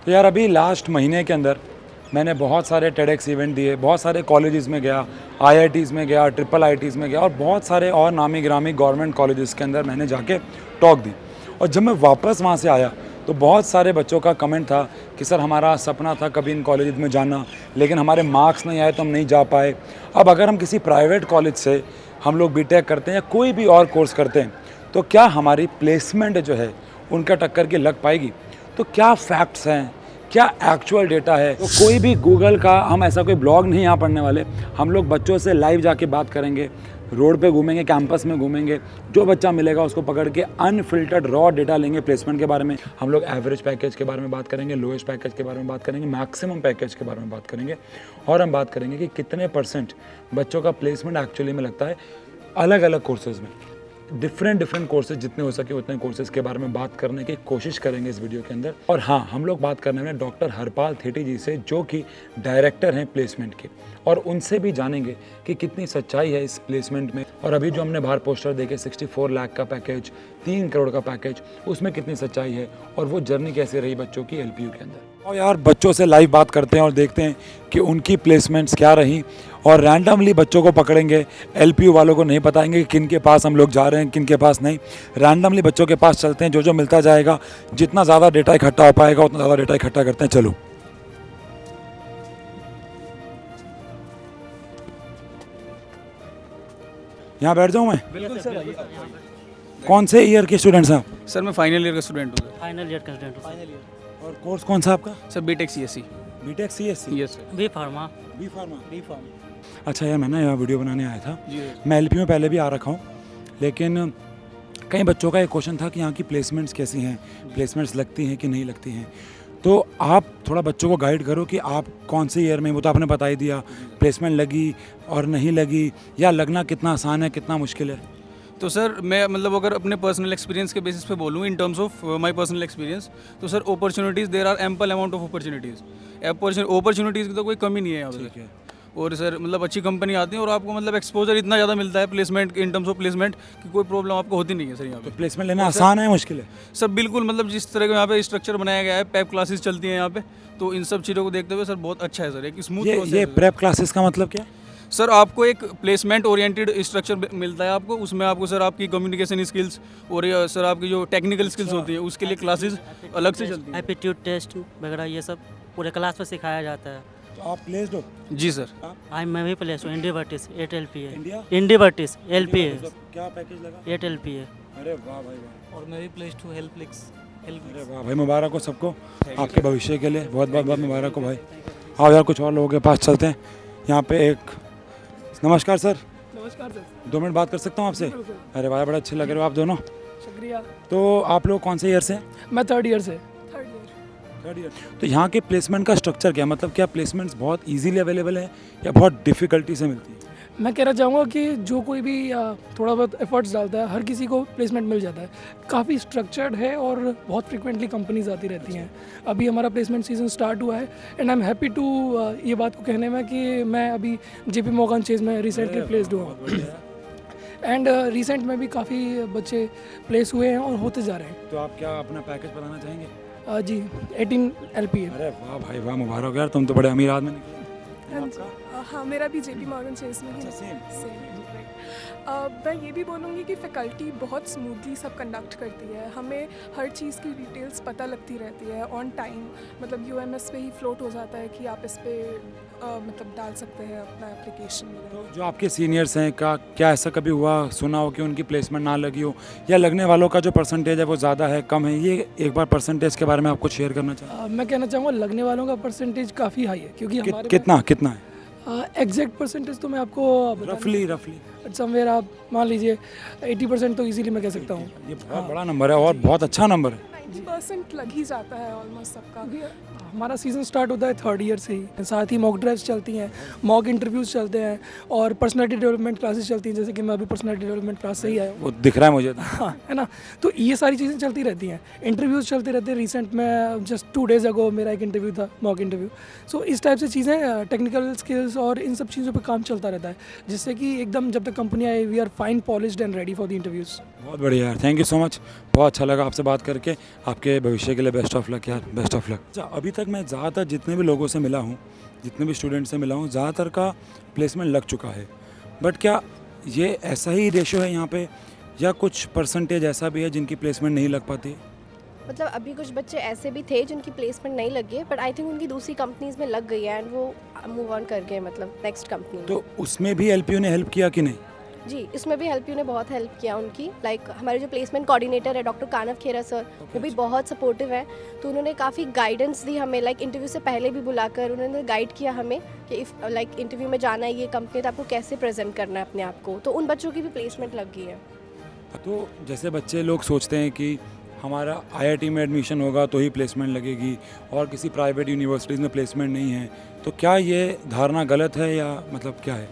तो यार अभी लास्ट महीने के अंदर मैंने बहुत सारे टेडेक्स इवेंट दिए, बहुत सारे कॉलेजेस में गया, आईआईटीज़ में गया, ट्रिपल आईटीज़ में गया और बहुत सारे और नामी ग्रामी गवर्नमेंट कॉलेजेस के अंदर मैंने जाके टॉक दी। और जब मैं वापस वहाँ से आया तो बहुत सारे बच्चों का कमेंट था कि सर हमारा सपना था कभी इन कॉलेज में जाना, लेकिन हमारे मार्क्स नहीं आए तो हम नहीं जा पाए। अब अगर हम किसी प्राइवेट कॉलेज से हम लोग बीटेक करते हैं या कोई भी और कोर्स करते हैं तो क्या हमारी प्लेसमेंट जो है उनका टक्कर की लग पाएगी? तो क्या फैक्ट्स हैं, क्या एक्चुअल डेटा है? तो कोई भी गूगल का हम ऐसा कोई ब्लॉग नहीं यहाँ पढ़ने वाले। हम लोग बच्चों से लाइव जाके बात करेंगे, रोड पे घूमेंगे, कैंपस में घूमेंगे, जो बच्चा मिलेगा उसको पकड़ के अनफिल्टर्ड रॉ डेटा लेंगे प्लेसमेंट के बारे में। हम लोग एवरेज पैकेज के बारे में बात करेंगे, लोएस्ट पैकेज के बारे में बात करेंगे, मैक्सिमम पैकेज के बारे में बात करेंगे और हम बात करेंगे कि कितने % बच्चों का प्लेसमेंट एक्चुअली में लगता है अलग अलग कोर्सेज में। डिफरेंट कोर्सेज जितने हो सके उतने कोर्सेज के बारे में बात करने की कोशिश करेंगे इस वीडियो के अंदर। और हाँ, हम लोग बात करने में डॉक्टर हरपाल थेटी जी से, जो कि डायरेक्टर हैं प्लेसमेंट के, और उनसे भी जानेंगे कि कितनी सच्चाई है इस प्लेसमेंट में। और अभी जो हमने बाहर पोस्टर देखे 64 लाख का पैकेज, 3 करोड़ का पैकेज, उसमें कितनी सच्चाई है और वो जर्नी कैसे रही बच्चों की एलपीयू के अंदर। और यार बच्चों से लाइव बात करते हैं और देखते हैं कि उनकी प्लेसमेंट्स क्या रही, और रैंडमली बच्चों को पकड़ेंगे। एलपीयू वालों को नहीं बताएंगे कि किन के पास हम लोग जा रहे हैं, किन के पास नहीं। रैंडमली बच्चों के पास चलते हैं, जो जो मिलता जाएगा, जितना ज़्यादा डेटा इकट्ठा हो पाएगा उतना ज़्यादा डेटा इकट्ठा करते हैं। चलो यहाँ बैठ जाऊँ मैं? बिल्कुल सर। कौन से ईयर के स्टूडेंट्स हैं आप? सर मैं फाइनल ईयर का स्टूडेंट हूँ फाइनल ईयर का स्टूडेंट हूँ। और कोर्स कौन सा आपका? Sir BTech CSC. BTech CSC? Yes sir. B pharma. B pharma. अच्छा यार, मैं ना यहाँ वीडियो बनाने आया था। जी मैं एलपी में पहले भी आ रखा हूँ, लेकिन कई बच्चों का एक क्वेश्चन था कि यहाँ की प्लेसमेंट्स कैसी हैं, प्लेसमेंट्स लगती हैं कि नहीं लगती हैं। तो आप थोड़ा बच्चों को गाइड करो कि आप कौन से ईयर में, वो तो आपने बता ही दिया, प्लेसमेंट लगी और नहीं लगी, या लगना कितना आसान है कितना मुश्किल है। तो सर मैं मतलब अगर अपने पर्सनल एक्सपीरियंस के बेसिस पे बोलूँ, in terms of my personal experience, तो sir opportunities, there are ample amount of opportunities की तो कोई कमी नहीं है यहाँ पे। और सर मतलब अच्छी कंपनी आती है और आपको मतलब एक्सपोजर इतना ज़्यादा मिलता है placement, in terms of placement, कि कोई प्रॉब्लम आपको होती नहीं है सर यहाँ पे। तो प्लेसमेंट लेना आसान है मुश्किल है? सर बिल्कुल, मतलब जिस तरह का यहाँ पे स्ट्रक्चर बनाया गया है, पैप क्लासेस चलती हैं यहाँ पे, तो इन सब चीज़ों को देखते हुए सर बहुत अच्छा है सर, एक स्मूथ प्रोसेस ये है। प्रेप क्लासेस का मतलब क्या? सर आपको एक प्लेसमेंट ओरिएंटेड स्ट्रक्चर मिलता है आपको, उसमें आपको सर आपकी कम्युनिकेशन स्किल्स और सर आपकी जो टेक्निकल स्किल्स होती हैं उसके लिए क्लासेस अलग से चलती हैं। एप्टीट्यूड टेस्ट वगैरह ये सब पूरे क्लास में सिखाया जाता है। तो आप प्लेस्ड हो? जी सर। मैं भी प्लेस हूँ, इंडिवर्टिस 8 LPA। इंडिया? इंडिवर्टिस LPA क्या पैकेज लगा? 8 LPA। अरे वाह भाई वाह। और मैं भी प्लेस्ड हूँ हेल्पलिक्स। अरे वाह भाई, मुबारक हो सबको, आपके भविष्य के लिए बहुत बहुत बहुत मुबारक हो भाई। आओ यार कुछ और लोगों के पास चलते हैं। यहाँ पे एक, नमस्कार सर। नमस्कार सर। 2 मिनट बात कर सकता हूँ आपसे? अरे वाह, बड़ा अच्छे लग रहे हो आप दोनों। शुक्रिया। तो आप लोग कौन से ईयर से? मैं थर्ड ईयर से। Third year. तो यहाँ के प्लेसमेंट का स्ट्रक्चर क्या, मतलब क्या प्लेसमेंट्स बहुत इजीली अवेलेबल है या बहुत डिफिकल्टी से मिलती है? मैं कहना चाहूँगा कि जो कोई भी थोड़ा बहुत एफर्ट्स डालता है, हर किसी को प्लेसमेंट मिल जाता है। काफ़ी स्ट्रक्चर्ड है और बहुत फ्रिक्वेंटली कंपनीज आती रहती हैं। अभी हमारा प्लेसमेंट सीजन स्टार्ट हुआ है and I'm happy to ये बात को कहने में कि मैं अभी JP Morgan Chase में रिसेंटली प्लेस्ड हुआ हूँ एंड रिसेंट में भी काफ़ी बच्चे प्लेस हुए हैं और होते जा रहे हैं। तो आप क्या अपना पैकेज बताना चाहेंगे? जी 18 LPA। अरे वाह भाई वाह, मुबारक यार, तुम तो बड़े अमीर आदमी निकले। हाँ, मेरा भी JP Morgan Chase में ही सेम। मैं ये भी बोलूँगी कि फैकल्टी बहुत स्मूथली सब कंडक्ट करती है, हमें हर चीज़ की डिटेल्स पता लगती रहती है ऑन टाइम। मतलब UMS पे ही फ्लोट हो जाता है कि आप इस पे मतलब डाल सकते हैं अपना एप्लीकेशन। तो जो आपके सीनियर्स हैं, क्या ऐसा कभी हुआ, सुना हो कि उनकी प्लेसमेंट ना लगी हो, या लगने वालों का जो परसेंटेज है वो ज़्यादा है कम है? ये एक बार परसेंटेज के बारे में आपको शेयर करना चाहिए। मैं कहना चाहूँगा लगने वालों का परसेंटेज काफ़ी हाई है, क्योंकि हमारे कितना है? एग्जैक्ट परसेंट तो मैं आपको रफली समवेयर आप मान लीजिए 80% तो इजीली मैं कह सकता हूँ। ये बहुत बड़ा नंबर है और बहुत अच्छा नंबर है। 90% लग ही जाता है ऑलमोस्ट सबका। हमारा सीज़न स्टार्ट होता है थर्ड ईयर से ही, साथ ही मॉक ड्राइव्स चलती हैं, मॉक इंटरव्यूज़ चलते हैं और पर्सनालिटी डेवलपमेंट क्लासेस चलती हैं, जैसे कि मैं अभी पर्सनालिटी डेवलपमेंट क्लास से ही आया हूँ। वो दिख रहा है मुझे। हाँ, है ना। तो ये सारी चीज़ें चलती रहती हैं, इंटरव्यूज़ चलते रहते हैं। रिसेंट में जस्ट 2 days अगो मेरा एक इंटरव्यू था, मॉक इंटरव्यू। सो इस टाइप से चीज़ें, टेक्निकल स्किल्स और इन सब चीज़ों पे काम चलता रहता है, जिससे कि एकदम जब तक कंपनी आए we are fine polished and ready for the interviews. बहुत बढ़िया यार, थैंक यू सो मच, बहुत अच्छा लगा आपसे बात करके। आपके भविष्य के लिए बेस्ट ऑफ लक यार, बेस्ट ऑफ लक। अच्छा, अभी तक मैं ज़्यादातर जितने भी लोगों से मिला हूँ, जितने भी स्टूडेंट से मिला हूँ, ज़्यादातर का प्लेसमेंट लग चुका है। बट क्या ये ऐसा ही रेशो है यहाँ पे, या कुछ परसेंटेज ऐसा भी है जिनकी प्लेसमेंट नहीं लग पाती? मतलब अभी कुछ बच्चे ऐसे भी थे जिनकी प्लेसमेंट नहीं लगी है, बट आई थिंक उनकी दूसरी कंपनीज में लग गई है एंड वो मूव ऑन कर गए, मतलब नेक्स्ट कंपनी में। तो उसमें भी एलपीयू ने हेल्प किया कि नहीं? जी, इसमें भी हेल्प ने बहुत हेल्प किया उनकी। लाइक हमारे जो प्लेसमेंट कोऑर्डिनेटर है डॉक्टर कानव खेरा सर, वो भी बहुत सपोर्टिव है। तो उन्होंने काफ़ी गाइडेंस दी हमें, लाइक इंटरव्यू से पहले भी बुलाकर उन्होंने गाइड किया हमें कि इफ़ लाइक इंटरव्यू में जाना है ये कंपनी, तो आपको कैसे प्रेजेंट करना है अपने आप को। तो उन बच्चों की भी प्लेसमेंट लग गई है। तो जैसे बच्चे लोग सोचते हैं कि हमारा आईआईटी में एडमिशन होगा तो ही प्लेसमेंट लगेगी और किसी प्राइवेट यूनिवर्सिटीज़ में प्लेसमेंट नहीं है, तो क्या ये धारणा गलत है या मतलब क्या है?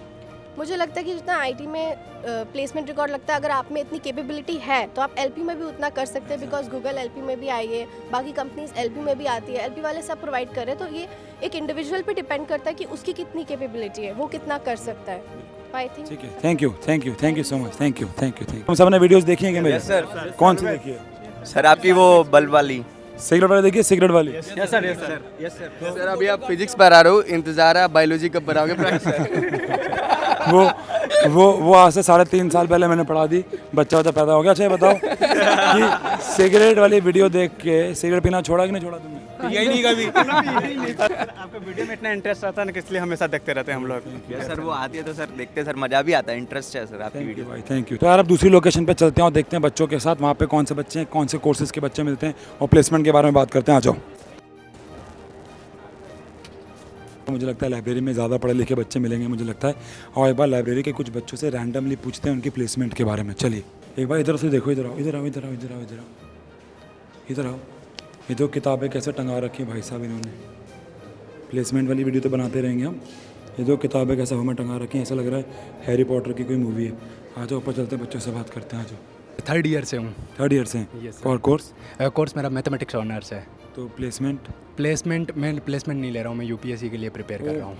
मुझे लगता है कि जितना आईटी में प्लेसमेंट रिकॉर्ड लगता है, अगर आप में इतनी कैपेबिलिटी है तो आप एलपी में भी उतना कर सकते हैं, बिकॉज गूगल एलपी में भी आई है, बाकी कंपनीज एलपी में भी आती है, एलपी वाले सब प्रोवाइड कर रहे हैं। तो ये एक इंडिविजुअल पे डिपेंड करता है कि उसकी कितनी कैपेबिलिटी है, वो कितना कर सकता है। आई थिंक ठीक है, thank you thank you thank you so much, thank you thank you thank you. हम सब ने वीडियोस देखी हैं क्या मेरी? Yes sir. कौन सी देखी है? सर आपकी वो बल्ब वाली। सिगरेट वाली देखिए, सिगरेट वाली। Yes sir yes sir yes sir. Sir अभी आप फिजिक्स पढ़ा रहे हो, इंतजार है आप बायोलॉजी कब पढ़ाओगे प्रैक्टिस? वो आज से 3.5 साल पहले मैंने पढ़ा दी, बच्चा पैदा हो गया। अच्छा ये बताओ कि सिगरेट वाली वीडियो देख के सिगरेट पीना छोड़ा कि नहीं छोड़ा तुमने? यही नहीं कभी। आपका वीडियो में इतना इंटरेस्ट आता है ना, इसलिए हमेशा देखते रहते हैं हम लोग। यस सर, वो आती है तो सर देखते सर मजा भी आता है, इंटरेस्ट है सर आपकी वीडियो। भाई थैंक यू। तो यार अब दूसरी लोकेशन पे चलते हैं और देखते हैं बच्चों के साथ वहाँ पे कौन से बच्चे हैं, कौन से कोर्सेज के बच्चे मिलते हैं और प्लेसमेंट के बारे में बात करते हैं। आ जाओ। मुझे लगता है लाइब्रेरी में ज़्यादा पढ़े लिखे बच्चे मिलेंगे मुझे लगता है, और एक बार लाइब्रेरी के कुछ बच्चों से रैंडमली पूछते हैं उनकी प्लेसमेंट के बारे में। चलिए एक बार इधर से देखो, इधर आओ इधर आओ इधर आओ इधर आओ इधर आओ इधर आओ। ये तो किताबें कैसे टंगा रखी हैं भाई साहब इन्होंने। प्लेसमेंट वाली वीडियो तो बनाते रहेंगे हम। ये दो किताबें कैसे हमें टंगा रखी हैं, ऐसा लग रहा है हैरी पॉटर की कोई मूवी है। आ जाओ ऊपर चलते हैं, बच्चों से बात करते हैं। आ जाओ। थर्ड ईयर से हूँ। थर्ड ईयर से हैं? Yes, और कोर्स? कोर्स मेरा मैथमेटिक्स ऑनर्स है। तो प्लेसमेंट? मैं प्लेसमेंट नहीं ले रहा हूँ, मैं यूपीएससी के लिए प्रिपेयर कर रहा हूँ।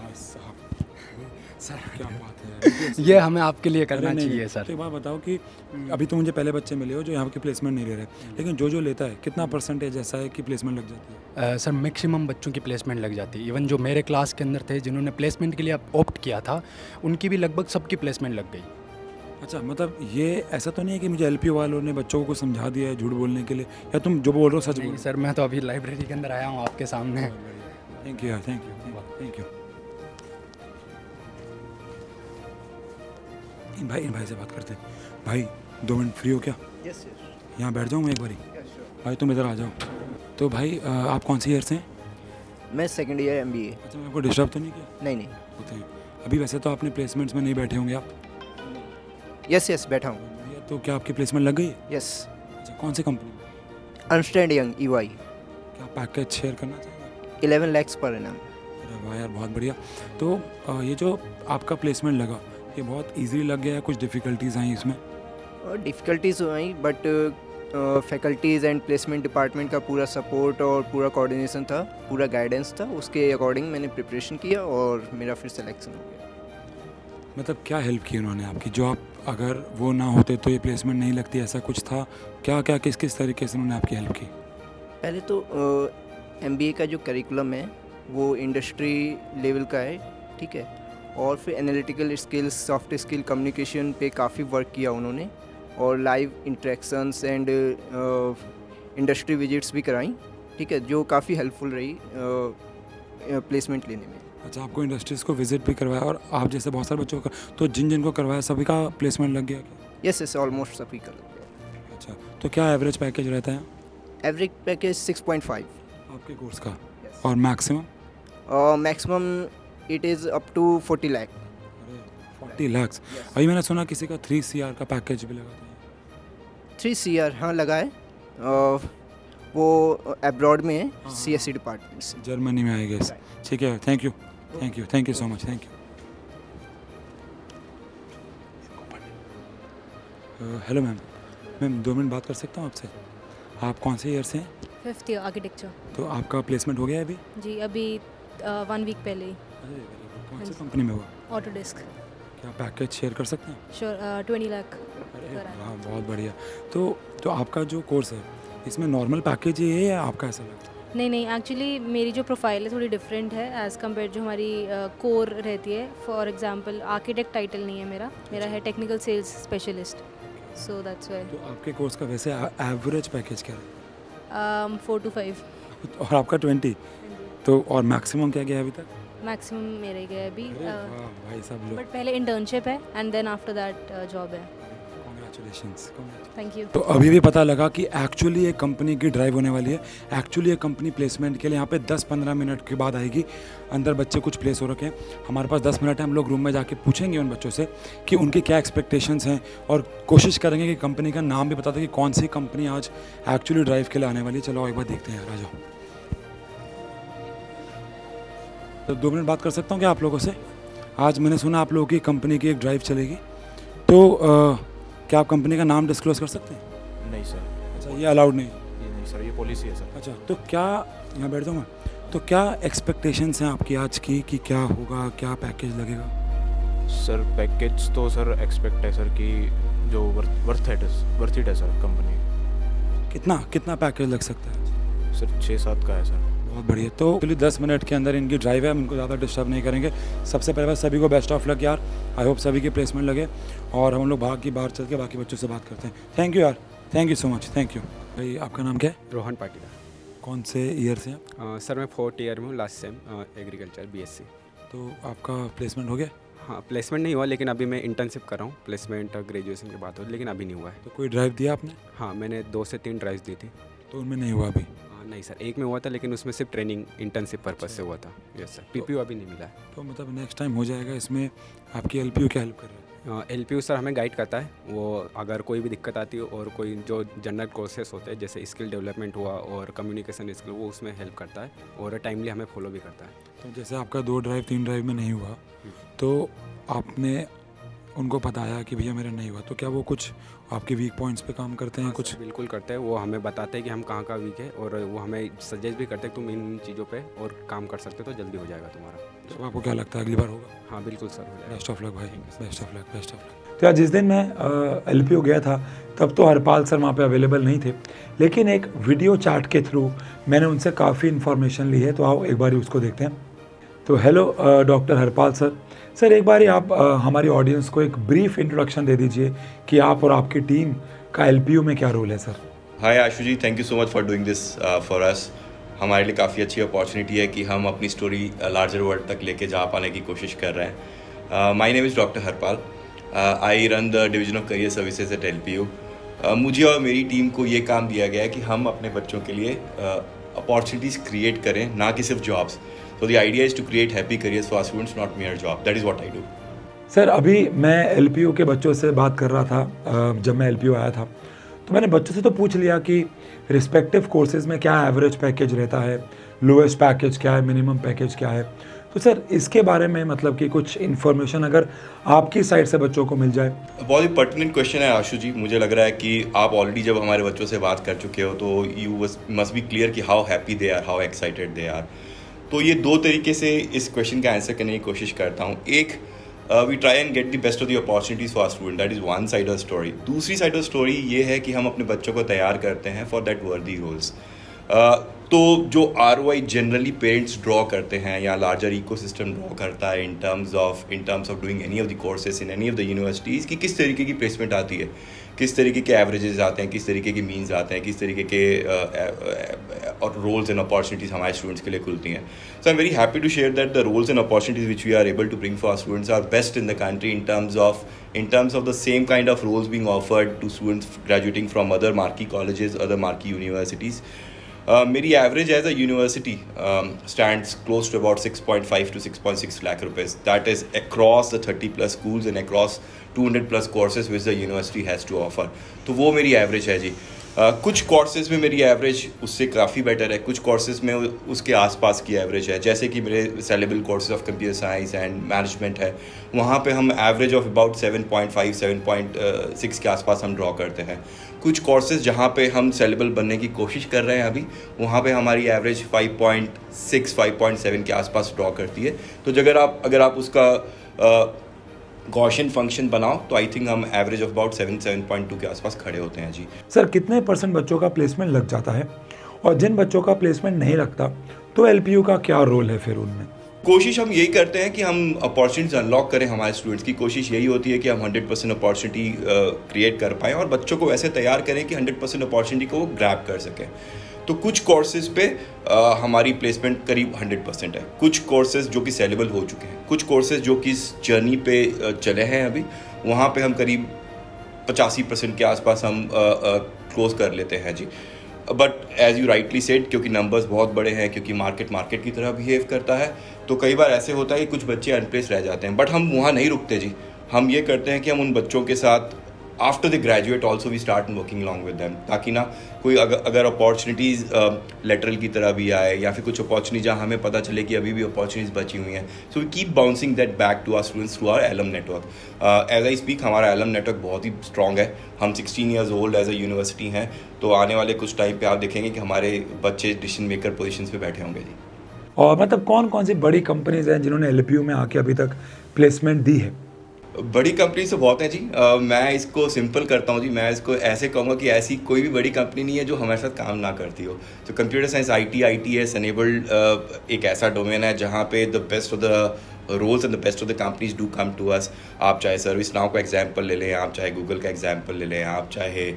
सर क्या बात है, ये हमें आपके लिए करना अरे नहीं, चाहिए नहीं। सर। तो एक बात बताओ कि अभी तो मुझे पहले बच्चे मिले हो जो यहाँ की प्लेसमेंट नहीं ले रहे, लेकिन जो लेता है कितना परसेंटेज ऐसा है कि प्लेसमेंट लग जाती है? सर मैक्सिमम बच्चों की प्लेसमेंट लग जाती है। इवन जो मेरे क्लास के अंदर थे जिन्होंने प्लेसमेंट के लिए ऑप्ट किया था, उनकी भी लगभग सबकी प्लेसमेंट लग गई। अच्छा, मतलब ये ऐसा तो नहीं है कि मुझे एलपी वालों ने बच्चों को कुछ समझा दिया है झूठ बोलने के लिए, या तुम जो बोल रहे हो सच बोल नहीं रहे हो? सर, मैं तो अभी लाइब्रेरी के अंदर आया हूँ आपके सामने। थैंक यू यार, थैंक यू थैंक यू। इन भाई से बात करते हैं। भाई 2 मिनट फ्री हो क्या? यस यहाँ बैठ जाऊँ मैं एक बारी? भाई तुम इधर आ जाओ। तो भाई आप कौन सी ईयर से हैं? मैं सेकंड ईयर एमबीए। अच्छा, मैं आपको डिस्टर्ब तो नहीं किया? नहीं होते हैं अभी। वैसे तो आपने प्लेसमेंट्स में नहीं बैठे होंगे आप? यस बैठा हूँ। भैया तो क्या आपकी प्लेसमेंट लग गई? यस। अच्छा, कौन सी कंपनी? Ernst young EY। क्या पैकेज शेयर करना चाहिए? 11 lakhs पर एनम। अरे वाह यार, बहुत बढ़िया। तो ये जो आपका प्लेसमेंट लगा, ये बहुत इजीली लग गया है? कुछ डिफ़िकल्टीज़ आई इसमें? डिफ़िकल्टीज़ हुई, but faculties and placement department का पूरा सपोर्ट और पूरा कोऑर्डिनेशन था, पूरा गाइडेंस था, उसके अकॉर्डिंग मैंने प्रिपरेशन किया और मेरा फिर सिलेक्शन हो गया। मतलब क्या हेल्प की उन्होंने आपकी, जो आप अगर वो ना होते तो ये प्लेसमेंट नहीं लगती, ऐसा कुछ था क्या? क्या किस तरीके से उन्होंने आपकी हेल्प की? पहले तो MBA का जो करिकुलम है वो इंडस्ट्री लेवल का है, ठीक है, और फिर analytical skills, soft skill, communication पे काफ़ी वर्क किया उन्होंने, और live interactions and industry visits भी कराई, ठीक है, जो काफ़ी हेल्पफुल रही प्लेसमेंट लेने में। अच्छा, आपको इंडस्ट्रीज़ को विजिट भी करवाया, और आप जैसे बहुत सारे बच्चों का, तो जिनको करवाया सभी का प्लेसमेंट लग गया क्या? यस ऑलमोस्ट सभी का लग गया। अच्छा, तो क्या एवरेज पैकेज रहता है एवरेज पैकेज 6.5 आपके कोर्स का? और maximum? Maximum it is up to 40 lakh. 40 lakh? अभी मैंने सुना किसी का 3 CR का पैकेज भी लगा था। 3 CR हाँ लगा है, वो एब्रॉड में है CSE डिपार्टमेंट से। जर्मनी में आएगा इस, ठीक है। Thank you so much, thank you. Hello ma'am 2 minute बात कर सकता हूँ आपसे? आप कौन से ईयर से हैं? 5th year architecture. तो आपका प्लेसमेंट हो गया है अभी? जी अभी 1 वीक पहले ही। कौन सी कंपनी में हुआ? ऑटोडेस्क। क्या पैकेज शेयर कर सकते हैं? श्योर 20 लाख। अरे वाह, बहुत बढ़िया। तो आपका जो कोर्स है इसमें नॉर्मल पैकेज ही है या आपका ऐसा लगता है? नहीं एक्चुअली मेरी जो प्रोफाइल है थोड़ी डिफरेंट है एज़ कम्पेयर जो हमारी कोर रहती है। फॉर एग्जांपल आर्किटेक्ट टाइटल नहीं है मेरा है technical sales specialist, so that's why. तो आपके कोर्स का वैसे एवरेज पैकेज क्या है? 4 to 5 और आपका 20? तो और मैक्सिमम क्या गया है अभी तक? मैक्सिमम मेरे गया है अभी। वाह भाई सब लोग, बट पहले इंटर्नशिप है and then after that job है। कॉन्ग्रेचुलेशंस। Thank you. तो अभी भी पता लगा कि एक्चुअली एक कंपनी की ड्राइव होने वाली है। एक्चुअली एक कंपनी प्लेसमेंट के लिए यहाँ पे 10-15 मिनट के बाद आएगी। अंदर बच्चे कुछ प्लेस हो रखे हैं। हमारे पास 10 मिनट है, हम लोग रूम में जाके पूछेंगे उन बच्चों से कि उनकी क्या एक्सपेक्टेशंस हैं और कोशिश करेंगे कि कंपनी का नाम भी बता दें कि कौन सी कंपनी आज एक्चुअली ड्राइव के लिए आने वाली है। चलो एक बार देखते हैं यार, आ जाओ। तो 2 मिनट बात कर सकता हूँ क्या आप लोगों से? आज मैंने सुना आप लोगों की कंपनी की एक ड्राइव चलेगी, तो क्या आप कंपनी का नाम डिस्क्लोज कर सकते हैं? नहीं सर। अच्छा, ये अलाउड नहीं है? ये नहीं सर, ये पॉलिसी है सर। अच्छा, तो क्या यहाँ बैठ जाऊँ मैं? तो क्या एक्सपेक्टेशंस हैं आपकी आज की कि क्या होगा, क्या पैकेज लगेगा? सर पैकेज तो सर एक्सपेक्ट है सर कि जो वर्थ इट है सर कंपनी। कितना पैकेज लग सकता है? सर 6-7 का है सर। बहुत बढ़िया। तो एक्चुअली 10 मिनट के अंदर इनकी ड्राइव है, हम इनको ज़्यादा डिस्टर्ब नहीं करेंगे। सबसे पहले सभी को बेस्ट ऑफ लक यार। आई होप सभी की प्लेसमेंट लगे और हम लोग बाहर चल के बाकी बच्चों से बात करते हैं। थैंक यू यार, thank you so much, thank you. भाई आपका नाम क्या है? रोहन पाटिल। कौन से ईयर से हैं आप? सर मैं 4th ईयर में हूँ, लास्ट सेम एग्रीकल्चर BSc। तो आपका प्लेसमेंट हो गया? हाँ प्लेसमेंट नहीं हुआ, लेकिन अभी मैं इंटर्नशिप कर रहा हूँ। प्लेसमेंट ग्रेजुएशन के बाद हो, लेकिन अभी नहीं हुआ है। तो कोई ड्राइव दिया आपने? हाँ मैंने 2 से 3 ड्राइव्स दी थी। तो उनमें नहीं हुआ अभी? नहीं सर, एक में हुआ था, लेकिन उसमें सिर्फ ट्रेनिंग इंटर्नशिप पर्पज से हुआ था। Yes sir. PPU अभी नहीं मिला है। तो मतलब नेक्स्ट टाइम हो जाएगा। इसमें आपकी LPU क्या हेल्प कर रहा है? LPU सर हमें गाइड करता है। वो अगर कोई भी दिक्कत आती है और कोई जो जनरल कोर्सेस होते हैं जैसे स्किल डेवलपमेंट हुआ और कम्युनिकेशन स्किल, वो उसमें हेल्प करता है और टाइमली हमें फॉलो भी करता है। तो जैसे आपका 2 ड्राइव 3 ड्राइव में नहीं हुआ, तो आपने उनको बताया कि भैया मेरा नहीं हुआ, तो क्या वो कुछ आपके वीक पॉइंट्स पे काम करते हैं? कुछ बिल्कुल करते हैं। वो हमें बताते हैं कि हम कहाँ वीक है और वो हमें सजेस्ट भी करते हैं तुम इन चीज़ों पे और काम कर सकते हो तो जल्दी हो जाएगा तुम्हारा। तो आपको क्या लगता है अगली बार होगा? हाँ बिल्कुल सर, हो जाएगा। बेस्ट ऑफ लक भाई, बेस्ट ऑफ लक। तो यार जिस दिन मैं LPU गया था तब तो हरपाल सर वहाँ पे अवेलेबल नहीं थे, लेकिन एक वीडियो चैट के थ्रू मैंने उनसे काफ़ी इन्फॉर्मेशन ली है। तो आओ एक बार उसको देखते हैं। तो हेलो डॉक्टर हरपाल सर। एक बार आप हमारी ऑडियंस को एक ब्रीफ इंट्रोडक्शन दे दीजिए कि आप और आपकी टीम का LPU में क्या रोल है sir. Hi Ashu ji, thank you so much for doing this for us. हमारे लिए काफ़ी अच्छी अपॉर्चुनिटी है कि हम अपनी स्टोरी लार्जर वर्ल्ड तक लेके जा पाने की कोशिश कर रहे हैं। My name is doctor Harpal. I run the division of career services at LPU। मुझे और मेरी टीम को ये काम दिया गया है कि हम अपने बच्चों के लिए अपॉर्चुनिटीज़ क्रिएट करें, ना कि सिर्फ jobs. So the idea is to create happy careers for our students, not mere job. That is what I do. Sir अभी मैं LPU के बच्चों से बात कर रहा था। जब मैं LPU आया था तो मैंने बच्चों से तो पूछ लिया कि रिस्पेक्टिव कोर्सेज में क्या एवरेज पैकेज रहता है, लोएस्ट पैकेज क्या है, मिनिमम पैकेज क्या है। तो सर इसके बारे में मतलब कि कुछ इन्फॉर्मेशन अगर आपकी साइड से बच्चों को मिल जाए। बहुत ही पर्टिनेंट क्वेश्चन है आशु जी। मुझे लग रहा है कि आप ऑलरेडी जब हमारे बच्चों से बात कर चुके हो तो यू मस्ट बी क्लियर कि how happy they are, how excited they are. तो ये 2 तरीके से इस क्वेश्चन का आंसर करने की कोशिश करता हूँ। एक, we try and get the best of the opportunities for student, that is one side of story. दूसरी साइड ऑफ स्टोरी ये है कि हम अपने बच्चों को तैयार करते हैं फॉर दैट वर्दी रोल्स। तो जो ROI जनरली पेरेंट्स ड्रॉ करते हैं या लार्जर इकोसिस्टम ड्रॉ करता है इन terms of doing any of the courses in any of the universities कि किस तरीके की प्लेसमेंट आती है, किस तरीके के एवरेजेस आते हैं, किस तरीके की मीन्स आते हैं, किस तरीके के और रोल्स एंड अपॉर्चुनिटीज़ हमारे स्टूडेंट्स के लिए खुलती हैं। So I am very happy to share that the roles and opportunities which we are able to bring for students are best in the country in terms of the same kind of roles being offered to students graduating from other marquee colleges, other marquee universities. मेरी average as a university stands close to about 6.5 to 6.6 lakh rupees. That is across the 30+ schools and across 200+ courses which the university has to offer. तो वो मेरी average है जी। कुछ courses में मेरी average उससे काफ़ी बेटर है, कुछ कोर्सेज में उसके आसपास की एवरेज है। जैसे कि मेरे saleable courses of computer science and management है, वहाँ पे हम एवरेज ऑफ अबाउट 7.5 7.6 के आसपास हम ड्रॉ करते हैं। कुछ कोर्सेज जहाँ पे हम सेलेबल बनने की कोशिश कर रहे हैं अभी, वहाँ पे हमारी एवरेज 5.6 5.7 के आसपास ड्रॉ करती है। तो अगर आप उसका गॉसियन फंक्शन बनाओ तो आई थिंक हम एवरेज ऑफ अबाउट 7.2 के आसपास खड़े होते हैं जी। सर कितने % बच्चों का प्लेसमेंट लग जाता है, और जिन बच्चों का प्लेसमेंट नहीं लगता तो LPU का क्या रोल है फिर उनमें? कोशिश हम यही करते हैं कि हम अपॉर्चुनिटीज अनलॉक करें। हमारे स्टूडेंट्स की कोशिश यही होती है कि हम 100% अपॉर्चुनिटी क्रिएट कर पाएँ और बच्चों को ऐसे तैयार करें कि 100% अपॉर्चुनिटी को वो ग्रैब कर सकें। तो कुछ कोर्सेज पे हमारी प्लेसमेंट करीब 100% है, कुछ कोर्सेज जो कि सेलेबल हो चुके हैं, कुछ कोर्सेज जो कि इस जर्नी पे चले हैं अभी, वहाँ पे हम करीब 85% के आसपास हम क्लोज कर लेते हैं जी। But as you rightly said, क्योंकि नंबर्स बहुत बड़े हैं, क्योंकि मार्केट की तरह बिहेव करता है, तो कई बार ऐसे होता है कि कुछ बच्चे अनप्लेस रह जाते हैं। बट हम वहाँ नहीं रुकते जी, हम ये करते हैं कि हम उन बच्चों के साथ after the graduate also we start working along with them, ताकि ना कोई अगर अपॉर्चुनिटीज़ लेटरल की तरह भी आए या फिर कुछ अपॉर्चुनिटी जहाँ हमें पता चले कि अभी भी अपॉर्चुनिटीज़ बची हुई हैं, so we keep bouncing that back to our students through our alum network. As I speak हमारा एलम नेटवर्क बहुत ही स्ट्रॉन्ग है। हम 16 years old as a university हैं, तो आने वाले कुछ टाइम पे आप देखेंगे कि हमारे बच्चे डिसीजन मेकर पोजीशंस पे बैठे होंगे जी। और मतलब कौन सी बड़ी कंपनीज हैं जिन्होंने LPU में आके अभी तक प्लेसमेंट दी है? बड़ी कंपनी तो बहुत हैं जी। मैं इसको सिंपल करता हूँ जी, मैं इसको ऐसे कहूँगा कि ऐसी कोई भी बड़ी कंपनी नहीं है जो हमारे साथ काम ना करती हो। तो कंप्यूटर साइंस ITS एनेबल्ड एक ऐसा डोमेन है जहाँ पे the best of the roles and the best of the companies do come to us. आप चाहे सर्विस नाउ का एग्जांपल ले लें, आप चाहे गूगल का एग्जांपल ले लें, आप चाहे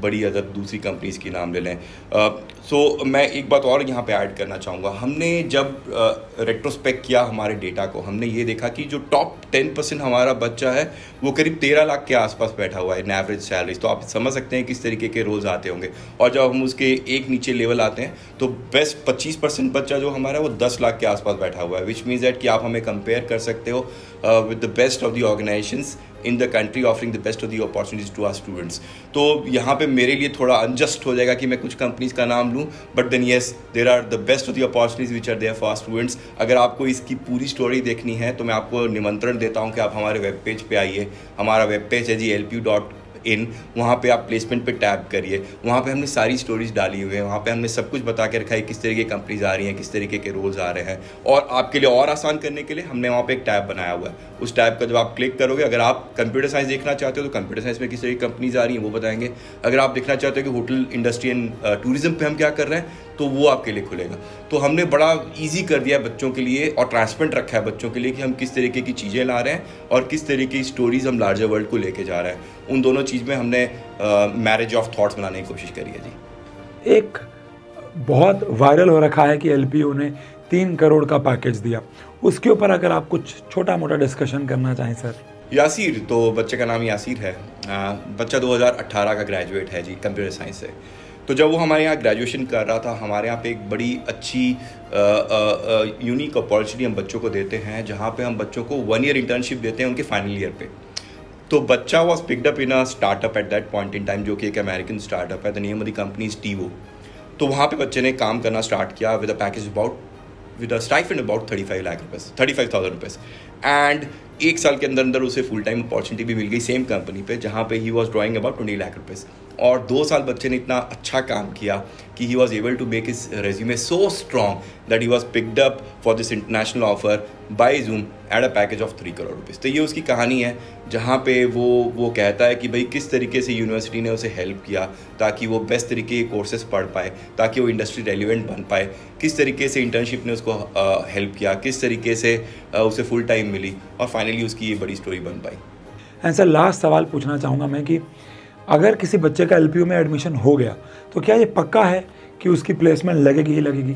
बड़ी अदर दूसरी कंपनीज़ की नाम ले लें। सो मैं एक बात और यहाँ पे ऐड करना चाहूँगा। हमने जब रेट्रोस्पेक्ट किया हमारे डेटा को, हमने ये देखा कि जो टॉप 10% हमारा बच्चा है वो करीब 13 लाख के आसपास बैठा हुआ है इन एवरेज सैलरीज। तो आप समझ सकते हैं किस तरीके के रोल्स आते होंगे। और जब हम उसके एक नीचे लेवल आते हैं तो बेस्ट 25% बच्चा जो हमारा है वो 10 लाख के आसपास बैठा हुआ है, विच मीन्स दैट कि आप हमें कंपेयर कर सकते हो with the best of the organisations in the country offering the best of the opportunities to our students. तो यहाँ पे मेरे लिए थोड़ा अनजस्ट हो जाएगा कि मैं कुछ कंपनीज का नाम लूँ, but then yes there are the best of the opportunities which are there for students. अगर आपको इसकी पूरी स्टोरी देखनी है तो मैं आपको निमंत्रण देता हूँ कि आप हमारे वेब पेज पे आइए। हमारा वेब पेज है जी LPU.in, वहाँ पे आप प्लेसमेंट पे टैब करिए। वहाँ पे हमने सारी स्टोरीज डाली हुई हैं, वहाँ पे हमने सब कुछ बता के रखा है किस तरीके की कंपनीज आ रही हैं, किस तरीके के रोल्स आ रहे हैं। और आपके लिए और आसान करने के लिए हमने वहाँ पे एक टैब बनाया हुआ है। उस टैब का जब आप क्लिक करोगे, अगर आप कंप्यूटर साइंस देखना चाहते हो तो कंप्यूटर साइंस में किस तरीके की कंपनीज आ रही हैं वो बताएंगे। अगर आप देखना चाहते हो कि होटल इंडस्ट्री एंड टूरिज्म पे हम क्या कर रहे हैं तो वो आपके लिए खुलेगा। तो हमने बड़ा ईजी कर दिया है बच्चों के लिए और ट्रांसपेरेंट रखा है बच्चों के लिए कि हम किस तरीके की चीज़ें ला रहे हैं और किस तरीके की स्टोरीज हम लार्जर वर्ल्ड को लेके जा रहे हैं। उन दोनों चीज़ में हमने मैरिज ऑफ थॉट्स बनाने की कोशिश करी है जी। एक बहुत वायरल हो रखा है कि LPU ने 3 करोड़ का पैकेज दिया, उसके ऊपर अगर आप कुछ छोटा मोटा डिस्कशन करना चाहें सर। यासीर, तो बच्चे का नाम यासीर है। बच्चा 2018 का ग्रेजुएट है जी कंप्यूटर साइंस से। तो जब वो हमारे यहाँ ग्रेजुएशन कर रहा था, हमारे यहाँ पे एक बड़ी अच्छी यूनिक अपॉर्चुनिटी हम बच्चों को देते हैं, जहाँ पे हम बच्चों को 1 ईयर इंटर्नशिप देते हैं उनके फाइनल ईयर पे। तो बच्चा was picked up in a startup at that point in time, जो कि एक अमेरिकन स्टार्टअप है। The name of the company is TiVo। तो वहाँ पे बच्चे ने काम करना स्टार्ट किया with a package about with a stipend about 35,000 rupees. And 1 साल के अंदर अंदर उसे फुल टाइम अपॉर्चुनिटी भी मिल गई सेम कंपनी पे, जहाँ पे he was drawing about 20 lakh rupees. और 2 साल बच्चे ने इतना अच्छा काम किया कि he was able to make his resume so strong that he was picked up for this international offer by Zoom at a package of 3 crore rupees. तो ये उसकी कहानी है, जहाँ पे वो कहता है कि भाई किस तरीके से यूनिवर्सिटी ने उसे हेल्प किया ताकि वो बेस्ट तरीके के कोर्सेज पढ़ पाए, ताकि वो इंडस्ट्री रेलिवेंट बन पाए, किस तरीके से इंटर्नशिप ने उसको हेल्प किया, किस तरीके से उसे फुल टाइम मिली और फाइनली उसकी ये बड़ी स्टोरी बन पाई। एंड सर लास्ट सवाल पूछना चाहूँगा मैं कि अगर किसी बच्चे का LPU में एडमिशन हो गया तो क्या ये पक्का है कि उसकी प्लेसमेंट लगेगी ही लगेगी?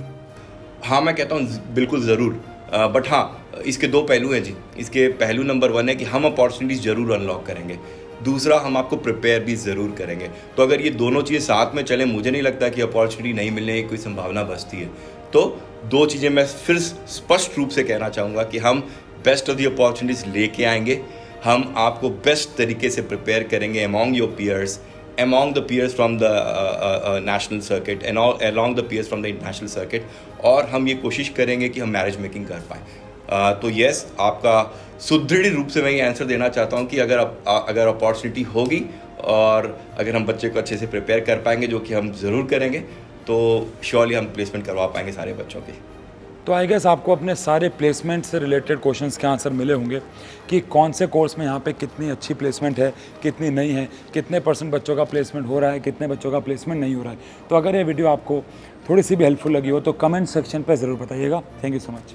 हाँ, मैं कहता हूँ बिल्कुल ज़रूर। बट हाँ, इसके 2 पहलू हैं जी। इसके पहलू नंबर 1 है कि हम अपॉर्चुनिटीज़ ज़रूर अनलॉक करेंगे, दूसरा हम आपको प्रिपेयर भी ज़रूर करेंगे। तो अगर ये दोनों चीज़ें साथ में चलें, मुझे नहीं लगता कि अपॉर्चुनिटी नहीं मिलने की कोई संभावना बचती है। तो 2 चीज़ें मैं फिर स्पष्ट रूप से कहना चाहूँगा कि हम बेस्ट ऑफ द अपॉर्चुनिटीज़ लेके आएंगे, हम आपको बेस्ट तरीके से प्रिपेयर करेंगे among your peers among the peers from the national circuit and all along the peers from the international circuit, और हम ये कोशिश करेंगे कि हम मैरिज मेकिंग कर पाएँ। तो यस, आपका सुदृढ़ रूप से मैं ये आंसर देना चाहता हूँ कि अगर अपॉर्चुनिटी होगी और अगर हम बच्चे को अच्छे से प्रिपेयर कर पाएंगे, जो कि हम ज़रूर करेंगे, तो श्योरली हम प्लेसमेंट करवा पाएंगे सारे बच्चों के। तो आई गेस आपको अपने सारे प्लेसमेंट से रिलेटेड क्वेश्चंस के आंसर मिले होंगे कि कौन से कोर्स में यहाँ पे कितनी अच्छी प्लेसमेंट है, कितनी नहीं है, कितने % बच्चों का प्लेसमेंट हो रहा है, कितने बच्चों का प्लेसमेंट नहीं हो रहा है। तो अगर ये वीडियो आपको थोड़ी सी भी हेल्पफुल लगी हो तो कमेंट सेक्शन पर ज़रूर बताइएगा। Thank you so much.